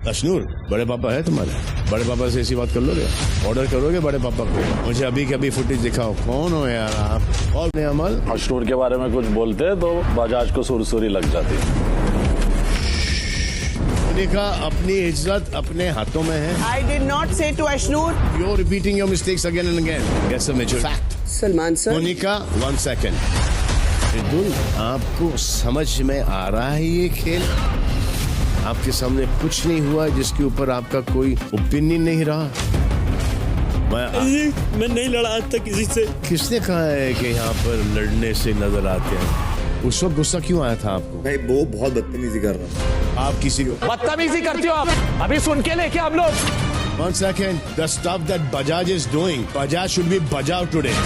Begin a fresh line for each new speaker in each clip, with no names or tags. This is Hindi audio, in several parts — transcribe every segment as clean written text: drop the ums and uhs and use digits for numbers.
अशनूर, बड़े पापा है तुम्हारे? बड़े पापा से ऐसी बात कर लोगे? ऑर्डर करोगे बड़े पापा को? मुझे अभी के अभी फुटेज दिखाओ, कौन हो यार आप? और अमल,
अशनूर के बारे में कुछ बोलते हैं तो बजाज को सुरसुरी लग जाती है।
मोनिका, अपनी इज्जत अपने हाथों में है।
I did not say to Ashnur.
You're repeating your mistakes again and again. That's a major fact.
Salman sir.
Monika, 1 second. रिदुल, आपको समझ में आ रहा है ये खेल? आपके सामने कुछ नहीं हुआ जिसके ऊपर आपका कोई ओपिनियन नहीं रहा?
मैं नहीं लड़ा आज तक किसी से।
किसने कहा है कि यहाँ पर लड़ने से नजर आते हैं? उस वक्त गुस्सा क्यों आया था आपको?
भाई वो बहुत बदतमीजी कर रहा था।
आप किसी को
बदतमीजी करते हो आप? अभी सुन के लेके हम लोग।
1 second. The stuff that Bajaj is doing, Bajaj should be Bajaj today.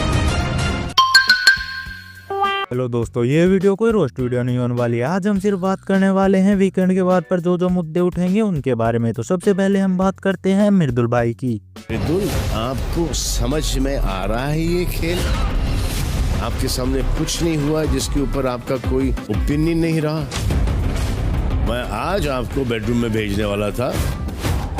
Hello दोस्तों, ये वीडियो कोई रोस्ट वीडियो नहीं होने वाली है। आज हम सिर्फ बात करने वाले हैं वीकेंड के बाद पर जो मुद्दे उठेंगे उनके बारे में। तो सबसे पहले हम बात करते हैं मृदुल भाई की।
मृदुल, आपको समझ में आ रहा है ये खेल? आपके सामने कुछ नहीं हुआ जिसके ऊपर आपका कोई ओपिनियन नहीं रहा? मैं आज आपको बेडरूम में भेजने वाला था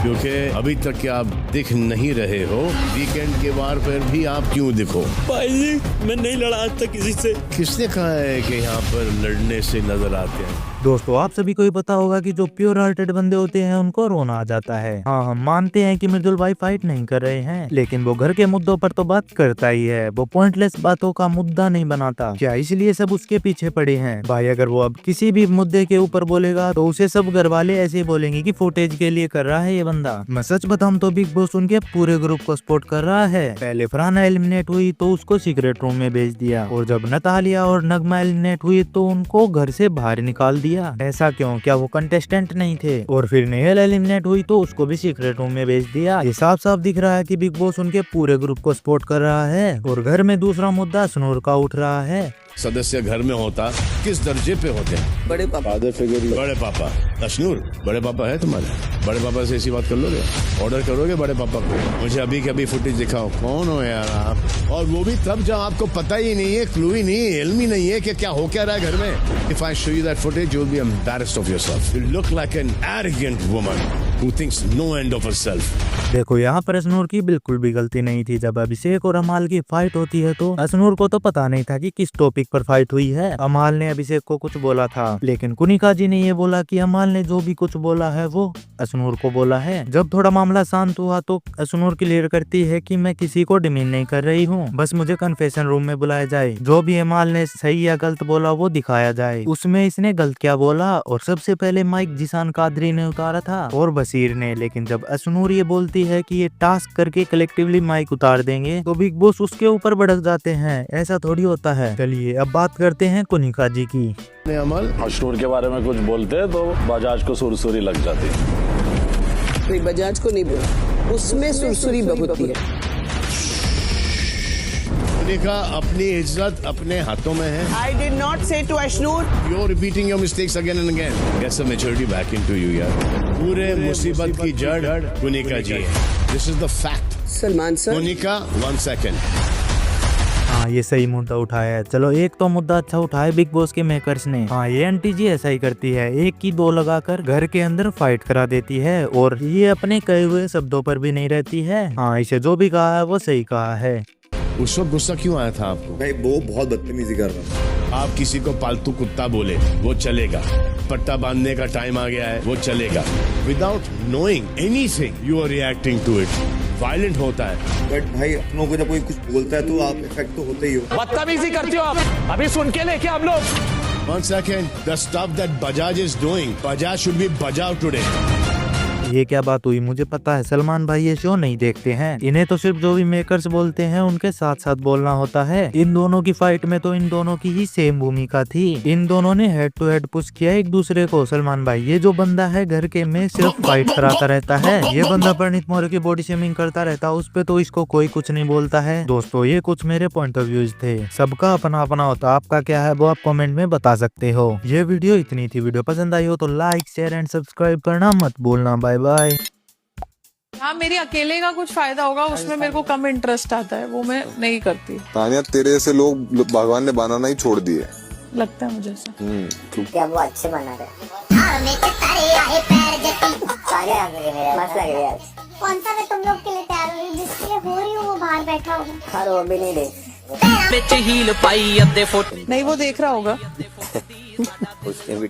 क्योंकि अभी तक कि आप दिख नहीं रहे हो, वीकेंड के बार पर भी आप क्यों दिखो?
भाई जी, मैं नहीं लड़ा आज तक किसी से।
किसने कहा है कि यहाँ पर लड़ने से नजर आते हैं?
दोस्तों, आप सभी को ही पता होगा कि जो प्योर हार्टेड बंदे होते हैं उनको रोना आ जाता है। हाँ, हम मानते हैं कि मृदुल भाई फाइट नहीं कर रहे हैं, लेकिन वो घर के मुद्दों पर तो बात करता ही है। वो पॉइंटलेस बातों का मुद्दा नहीं बनाता। क्या इसलिए सब उसके पीछे पड़े हैं? भाई, अगर वो अब किसी भी मुद्दे के ऊपर बोलेगा तो उसे सब घर वाले ऐसे ही बोलेंगे कि फुटेज के लिए कर रहा है ये बंदा। मैं सच बताऊं तो बिग बॉस उनके पूरे ग्रुप को सपोर्ट कर रहा है। पहले फरहाना एलिमिनेट हुई तो उसको सीक्रेट रूम में भेज दिया, और जब नतालिया और नगमा एलिमिनेट हुई तो उनको घर से बाहर निकाल दिया। ऐसा क्यों? क्या वो कंटेस्टेंट नहीं थे? और फिर नेहल एलिमिनेट हुई तो उसको भी सीक्रेट रूम में भेज दिया। ये साफ साफ दिख रहा है कि बिग बॉस उनके पूरे ग्रुप को सपोर्ट कर रहा है। और घर में दूसरा मुद्दा अशनूर का उठ रहा है।
सदस्य घर में होता किस दर्जे पे होते हैं?
बड़े पापा।
Father figure.
बड़े पापा। अशनूर, बड़े पापा है तुम्हारे? बड़े पापा से ऐसी बात कर लोगे? ऑर्डर करोगे बड़े पापा को? मुझे अभी के अभी फुटेज दिखाओ, कौन हो यार आप? और वो भी तब जब आपको पता ही नहीं है, क्लू ही नहीं है, इल्म ही नहीं है कि क्या हो क्या रहा है घर में। If I show you that footage, you'll be embarrassed of yourself. You look like an arrogant woman who thinks no end of herself.
देखो, यहाँ पर अशनूर की बिल्कुल भी गलती नहीं थी। जब अभिषेक और अमाल की फाइट होती है तो अशनूर को तो पता नहीं था कि किस टॉपिक पर फाइट हुई है। अमाल ने अभिषेक को कुछ बोला था, लेकिन कुनिका जी ने ये बोला कि अमाल ने जो भी कुछ बोला है वो अशनूर को बोला है। जब थोड़ा मामला शांत हुआ तो अशनूर क्लियर करती है कि मैं किसी को डिमीन नहीं कर रही हूँ, बस मुझे कन्फेशन रूम में बुलाया जाए, जो भी अमाल ने सही या गलत बोला वो दिखाया जाए। उसमें इसने गलत क्या बोला? और सबसे पहले माइक जिसान कादरी ने उतारा था और बशीर ने। लेकिन जब अशनूर ये बोलती है कि ये टास्क करके कलेक्टिवली माइक उतार देंगे तो बिग बॉस उसके ऊपर भड़क जाते हैं। ऐसा थोड़ी होता है। चलिए अब बात करते हैं कुनिका जी की।
अमल,
अशनूर के बारे में कुछ बोलते हैं तो बजाज को सुरसुरी लग जाती है।
कोई बजाज को नहीं बोला, उसमें सुरसुरी बहुत है।
मोनिका, अपनी इज्जत अपने हाथों में है।
I did not say to Ashnur.
You're repeating your mistakes again and again. Get some maturity back into you यार। पूरे मुसीबत की जड़ कुनिका जी है। This is the fact.
Salman sir.
Monika, 1 second.
हाँ, ये सही मुद्दा उठाया है। चलो, एक तो मुद्दा अच्छा उठाया बिग बॉस के मेकर्स ने। हाँ, ये आंटी जी ऐसा ही करती है, एक की दो लगाकर घर के अंदर फाइट करा देती है, और ये अपने कहे हुए शब्दों पर भी नहीं रहती है। हाँ, इसे जो भी कहा है वो सही कहा है।
उस वक्त गुस्सा क्यों आया था आपको?
भाई वो बहुत बदतमीजी कर रहा था।
आप किसी को पालतू कुत्ता बोले वो चलेगा, पट्टा बांधने का टाइम आ गया है वो चलेगा। Without knowing anything you are reacting to it. Violent होता है।
बट भाई अपनों को जब कोई कुछ बोलता है तो आप इफेक्ट तो होते ही हो।
बदतमीजी करते हो आप? अभी सुन के लेके हम लोग।
1 second. The stuff that Bajaj is doing, Bajaj should be Bajaj today.
ये क्या बात हुई? मुझे पता है सलमान भाई ये शो नहीं देखते हैं। इन्हें तो सिर्फ जो भी मेकर्स बोलते हैं उनके साथ साथ बोलना होता है। इन दोनों की फाइट में तो इन दोनों की ही सेम भूमिका थी। इन दोनों ने हेड टू हेड पुश किया एक दूसरे को। सलमान भाई, ये जो बंदा है घर के में सिर्फ फाइट कराता रहता है। ये बंदा परनीत मौर्य की बॉडी शेमिंग करता रहता है, उस पे तो इसको कोई कुछ नहीं बोलता है। दोस्तों, ये कुछ मेरे पॉइंट ऑफ व्यूज थे। सबका अपना अपना होता, आपका क्या है वो आप कमेंट में बता सकते हो। ये वीडियो इतनी थी। वीडियो पसंद आई हो तो लाइक, शेयर एंड सब्सक्राइब करना मत भूलना। Bye bye.
हाँ, मेरे अकेले का कुछ फायदा होगा उसमें मेरे को कम इंटरेस्ट आता है, वो मैं नहीं करती।
तानिया, तेरे जैसे लोग भगवान ने बनाना ही छोड़ दिए।
लगता है मुझे ऐसा।
क्या वो अच्छे बना रहे? मस्त लग रही है। कौन सा मैं तुम लोग के लिए तैयार हो रही हूँ, जिसके लिए हो रही हूँ वो बाहर बैठा होगा। हाँ वो भी नहीं दे
नहीं वो देख रहा होगा।
उसने भी